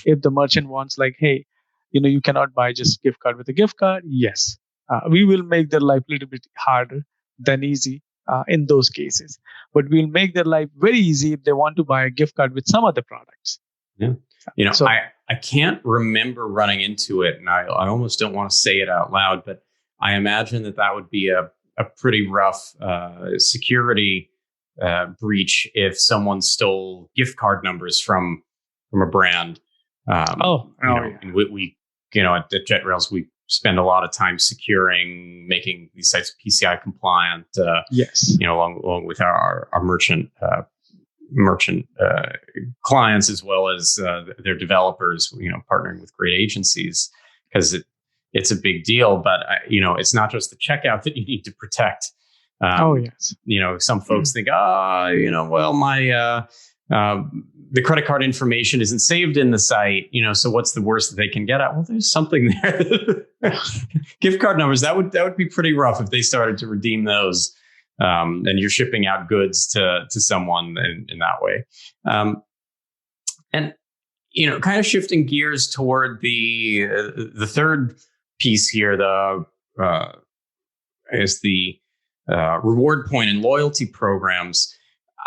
if the merchant wants, like, hey, you cannot buy just gift card with a gift card. Yes, we will make their life a little bit harder than easy in those cases, but we'll make their life very easy if they want to buy a gift card with some other products. Yeah, I can't remember running into it, and I almost don't want to say it out loud, but I imagine that would be a pretty rough security breach if someone stole gift card numbers from a brand. We at JetRails, we spend a lot of time securing, making these sites PCI compliant. Yes. Along with our merchant clients, as well as their developers. Partnering with great agencies, because it's a big deal. But it's not just the checkout that you need to protect. Yes. Some folks think, my the credit card information isn't saved in the site, so what's the worst that they can get at? Well, there's something there. Gift card numbers, that would be pretty rough if they started to redeem those, and you're shipping out goods to someone in that way. And kind of shifting gears toward the third piece here, the reward point and loyalty programs.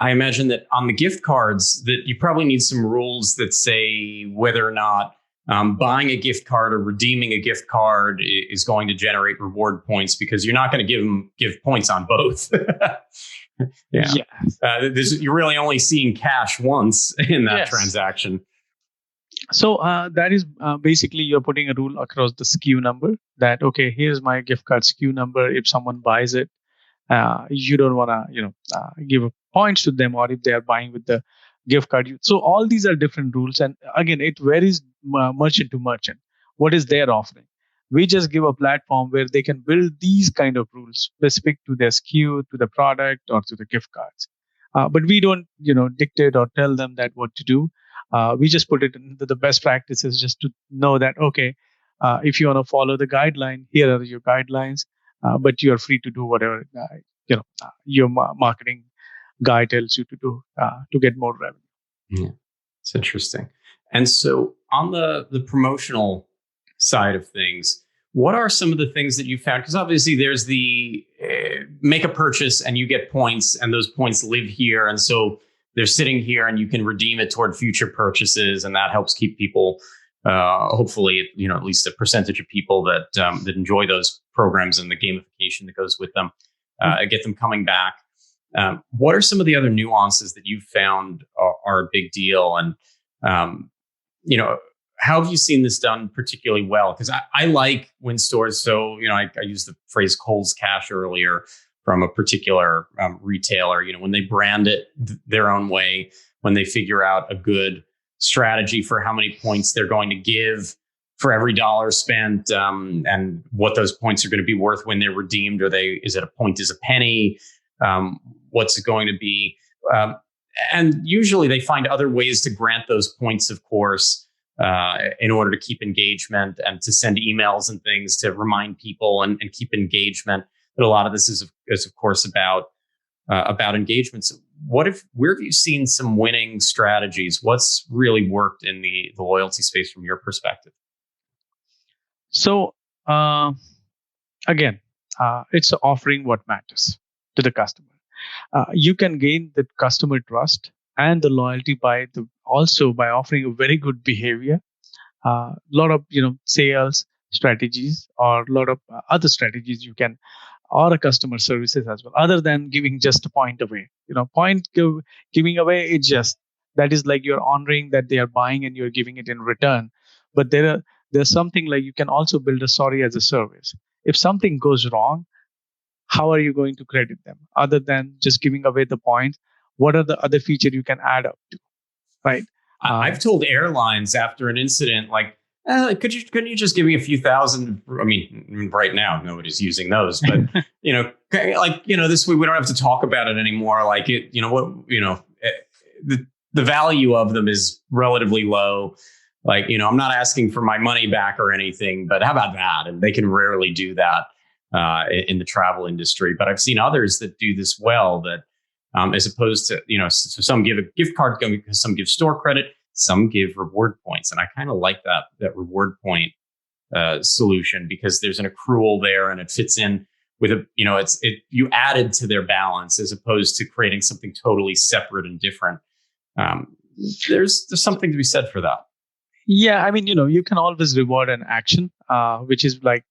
I imagine that on the gift cards that you probably need some rules that say whether or not buying a gift card or redeeming a gift card is going to generate reward points, because you're not going to give points on both. Yeah. You're really only seeing cash once in that transaction. So that is basically you're putting a rule across the SKU number that, okay, here's my gift card SKU number. If someone buys it, You don't want to, give points to them, or if they are buying with the gift card. So all these are different rules, and again, it varies merchant to merchant. What is their offering? We just give a platform where they can build these kind of rules specific to their SKU, to the product, or to the gift cards. But we don't, dictate or tell them that what to do. We just put it into the best practices, just to know that, okay, if you want to follow the guideline, here are your guidelines, but you are free to do whatever your marketing guy tells you to do to get more revenue. Yeah, it's interesting. And so on the promotional side of things, what are some of the things that you found? Because obviously there's the make a purchase and you get points, and those points live here, and so they're sitting here, and you can redeem it toward future purchases, and that helps keep people. Hopefully, at least a percentage of people that enjoy those programs and the gamification that goes with them, get them coming back. What are some of the other nuances that you've found are a big deal? And, how have you seen this done particularly well? Because I like when stores, so, I used the phrase Kohl's Cash earlier from a particular retailer, when they brand it their own way, when they figure out a good strategy for how many points they're going to give for every dollar spent, and what those points are going to be worth when they're redeemed. Is it a point is a penny? What's it going to be? And usually they find other ways to grant those points, of course, in order to keep engagement and to send emails and things to remind people and keep engagement. But a lot of this is of course about engagement. So where have you seen some winning strategies? What's really worked in the loyalty space from your perspective? So again, it's offering what matters to the customer. You can gain the customer trust and the loyalty by offering a very good behavior, a lot of sales strategies, or a lot of other strategies you can, or a customer services as well, other than giving just a point away. Giving away, it's just that is like you're honoring that they are buying and you're giving it in return. But there's something like you can also build a sorry as a service. If something goes wrong, how are you going to credit them other than just giving away the points? What are the other features you can add up to, right? I've told airlines after an incident, like, couldn't you just give me a few thousand? I mean, right now nobody's using those, but this way we don't have to talk about it anymore. Like the value of them is relatively low. Like, I'm not asking for my money back or anything, but how about that? And they can rarely do that in the travel industry. But I've seen others that do this well, that as opposed to, so some give a gift card, some give store credit, some give reward points. And I kind of like that reward point solution, because there's an accrual there and it fits in with you added to their balance as opposed to creating something totally separate and different. There's something to be said for that. Yeah, I mean, you can always reward an action, which is like,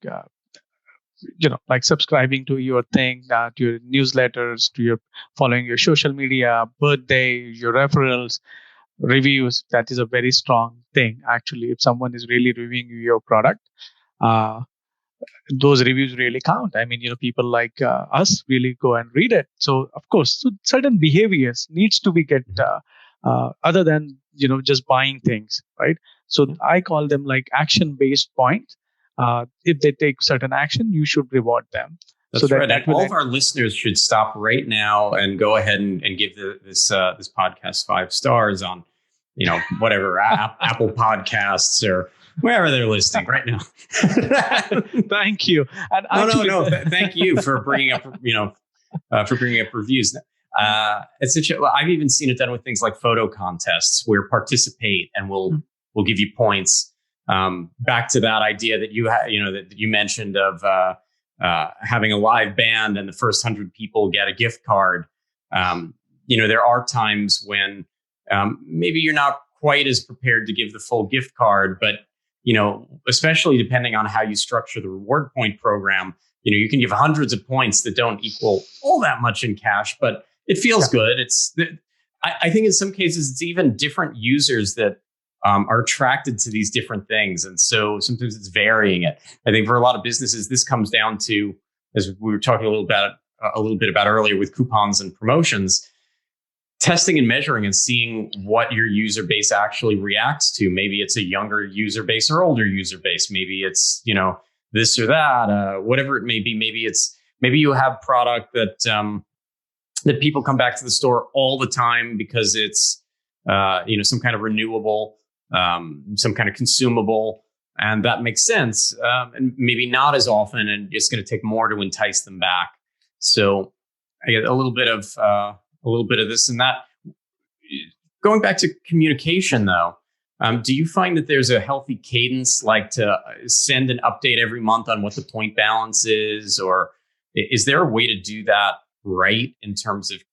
like subscribing to your thing, to your newsletters, to your following your social media, birthday, your referrals, reviews. That is a very strong thing. Actually, if someone is really reviewing your product, those reviews really count. I mean, people like us really go and read it. So of course, certain behaviors needs to be get other than just buying things, right? So I call them like action-based points. If they take certain action, you should reward them. That's right. And all of our listeners should stop right now and go ahead and give this podcast 5 stars on, whatever Apple Podcasts or wherever they're listening right now. Thank you. And no. Thank you for bringing up, reviews. I've even seen it done with things like photo contests where participate and we'll give you points. Back to that idea that that you mentioned of having a live band and the first 100 people get a gift card. There are times when maybe you're not quite as prepared to give the full gift card, but especially depending on how you structure the reward point program, you can give hundreds of points that don't equal all that much in cash, but it feels good. I think in some cases it's even different users that are attracted to these different things. And so sometimes it's varying it. I think for a lot of businesses, this comes down to, as we were talking a little a little bit about earlier with coupons and promotions, testing and measuring and seeing what your user base actually reacts to. Maybe it's a younger user base or older user base. Maybe it's, this or that, whatever it may be. Maybe you have product that that people come back to the store all the time because it's some kind of renewable, some kind of consumable, and that makes sense. And maybe not as often, and it's going to take more to entice them back. So I get a little bit of this and that. Going back to communication, though, do you find that there's a healthy cadence, like to send an update every month on what the point balance is, or is there a way to do that right in terms of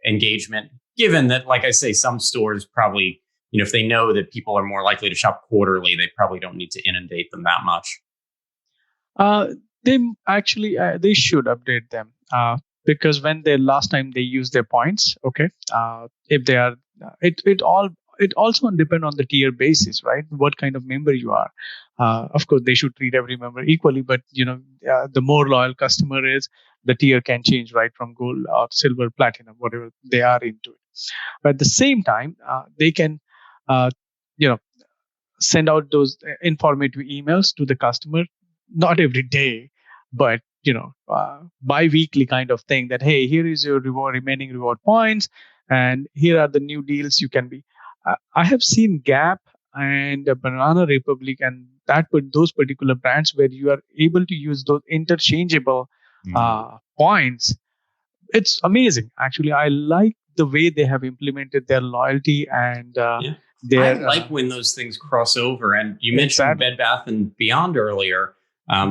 engagement? Given that, like I say, some stores probably, if they know that people are more likely to shop quarterly, they probably don't need to inundate them that much. They should update them because when they last time they used their points, okay, if they are, it also depend on the tier basis, right? What kind of member you are. Of course, they should treat every member equally, but the more loyal customer is, the tier can change, right, from gold or silver, platinum, whatever they are into it. But at the same time, they can, send out those informative emails to the customer, not every day, but bi-weekly kind of thing, that hey, here is your remaining reward points, and here are the new deals you can be. I have seen Gap and Banana Republic and those particular brands where you are able to use those interchangeable points. It's amazing. Actually, I like the way they have implemented their loyalty and I like when those things cross over. And you mentioned Bed Bath and Beyond earlier,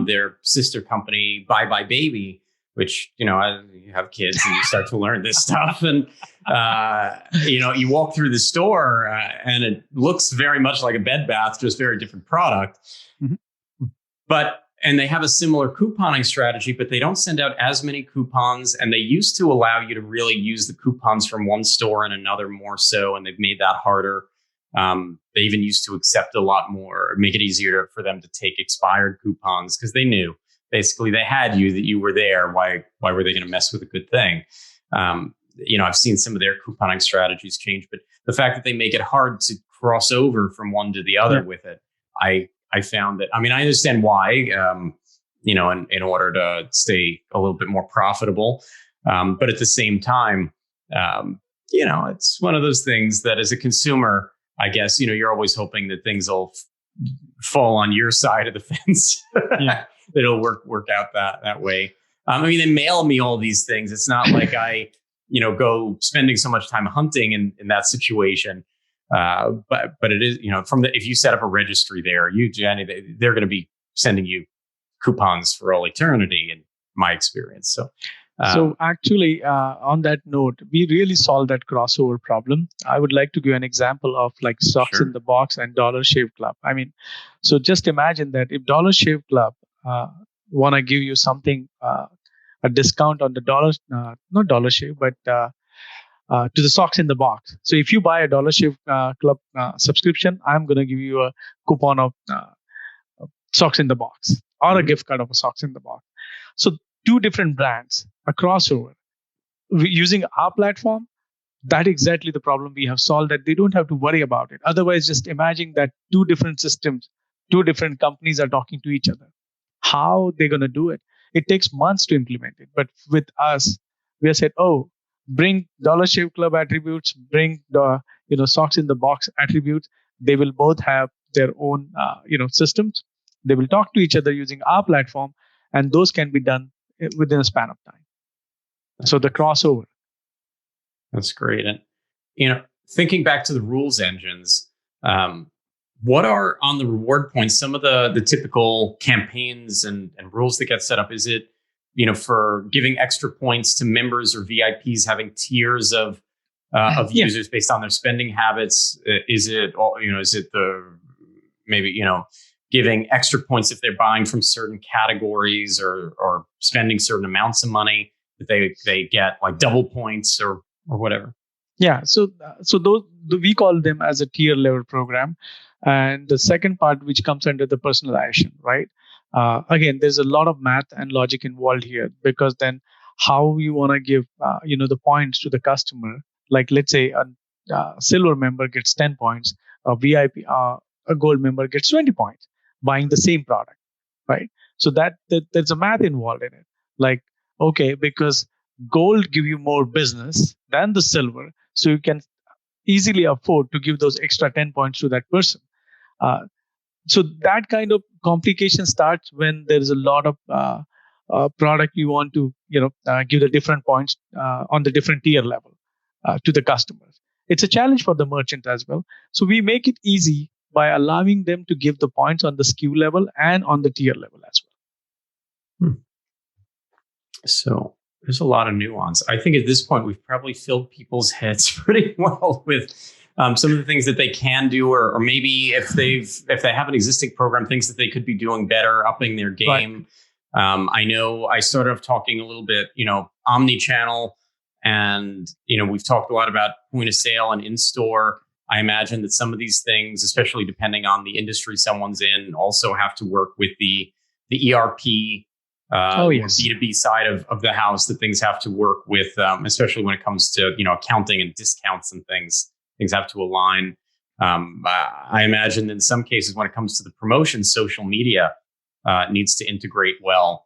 their sister company, Bye Bye Baby, which, you have kids and you start to learn this stuff. And, you walk through the store and it looks very much like a Bed Bath, just very different product. Mm-hmm. And they have a similar couponing strategy, but they don't send out as many coupons. And they used to allow you to really use the coupons from one store and another more so. And they've made that harder. They even used to accept a lot more, make it easier for them to take expired coupons because they knew basically they had you, that you were there. Why were they going to mess with a good thing? I've seen some of their couponing strategies change, but the fact that they make it hard to cross over from one to the other with it, I found that, I understand why, in order to stay a little bit more profitable. But at the same time, it's one of those things that as a consumer, I guess, you're always hoping that things will fall on your side of the fence. Yeah. It'll work out that way. They mail me all these things. It's not like I, go spending so much time hunting in that situation. But it is, if you set up a registry there, they're going to be sending you coupons for all eternity, in my experience. So actually, on that note, we really solved that crossover problem. I would like to give an example of like Socks in the Box and Dollar Shave Club. So just imagine that if Dollar Shave Club want to give you something, a discount on the not Dollar Shave, but to the Socks in the Box. So if you buy a Dollar Shave Club subscription, I'm going to give you a coupon of Socks in the Box or a gift card of a Socks in the Box. So two different brands, a crossover. Using our platform, that's exactly the problem we have solved, that they don't have to worry about it. Otherwise, just imagine that two different systems, two different companies are talking to each other. How they're going to do it? It takes months to implement it. But with us, we have said, bring Dollar Shave Club attributes, bring the Socks in the Box attributes. They will both have their own systems. They will talk to each other using our platform, and those can be done within a span of time. So the crossover. That's great. And thinking back to the rules engines, what are on the reward points some of the typical campaigns and rules that get set up? Is it for giving extra points to members or VIPs, having tiers of users based on their spending habits? Is it giving extra points if they're buying from certain categories or spending certain amounts of money, that they get like double points or whatever? Yeah. So those we call them as a tier level program. And the second part, which comes under the personalization, right? Again, there's a lot of math and logic involved here, because then how you want to give the points to the customer. Like let's say a silver member gets 10 points, a VIP, a gold member gets 20 points buying the same product, right? So that there's a math involved in it. Like, okay, because gold give you more business than the silver, so you can easily afford to give those extra 10 points to that person. Uh, so that kind of complication starts when there is a lot of product you want to give the different points on the different tier level to the customers. It's a challenge for the merchant as well. So we make it easy by allowing them to give the points on the SKU level and on the tier level as well. So there's a lot of nuance. I think at this point we've probably filled people's heads pretty well with some of the things that they can do, or maybe if they have an existing program, things that they could be doing better, upping their game. Right. I know I started off talking a little bit, omni-channel, and we've talked a lot about point of sale and in store. I imagine that some of these things, especially depending on the industry someone's in, also have to work with the ERP. Yes. B2B side of the house, that things have to work with, especially when it comes to accounting and discounts and things have to align. I imagine in some cases when it comes to the promotion, social media needs to integrate well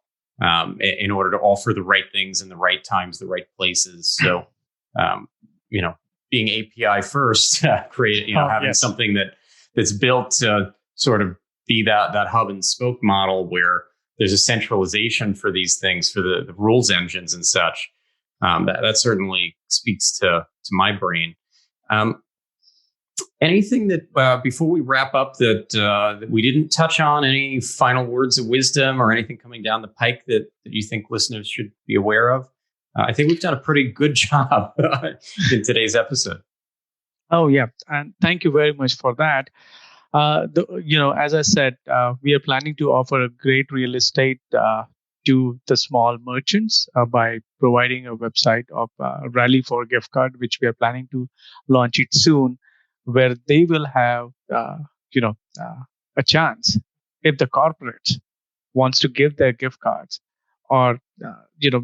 in order to offer the right things in the right times, the right places. So being API first, having something that's built to sort of be that hub and spoke model where there's a centralization for these things, for the rules engines and such. That certainly speaks to my brain. Anything that before we wrap up that we didn't touch on? Any final words of wisdom or anything coming down the pike that you think listeners should be aware of? I think we've done a pretty good job in today's episode. Oh yeah, and thank you very much for that. As I said, we are planning to offer a great real estate to the small merchants by providing a website of Rally for Gift Card, which we are planning to launch it soon, where they will have a chance if the corporates wants to give their gift cards, or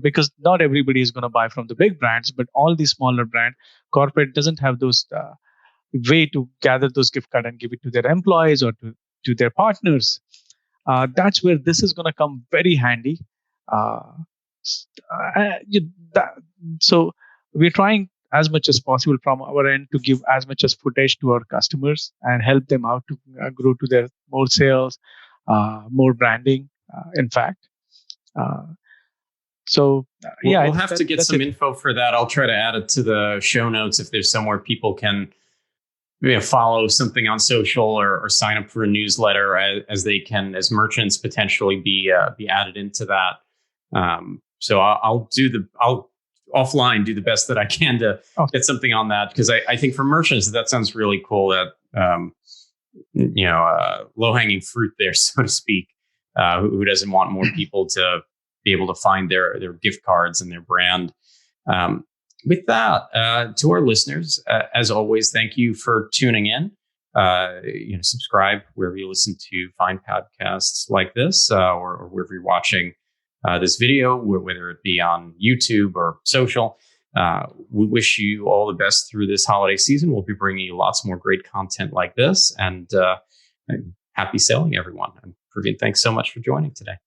because not everybody is going to buy from the big brands, but all the smaller brand corporate doesn't have those way to gather those gift cards and give it to their employees or to their partners. That's where this is going to come very handy. So we're trying as much as possible from our end to give as much as footage to our customers and help them out to grow to their more sales, more branding, in fact. We'll have to get some info for that. I'll try to add it to the show notes if there's somewhere people can follow something on social or sign up for a newsletter as they can, as merchants, potentially be added into that. So I'll offline do the best that I can to get something on that, because I think for merchants that sounds really cool. That low hanging fruit there, so to speak. Who doesn't want more people to be able to find their gift cards and their brand? With that, to our listeners, as always, thank you for tuning in. Subscribe wherever you listen to find podcasts like this, or wherever you're watching this video, whether it be on YouTube or social. We wish you all the best through this holiday season. We'll be bringing you lots more great content like this, and happy selling, everyone. And Pravin, thanks so much for joining today.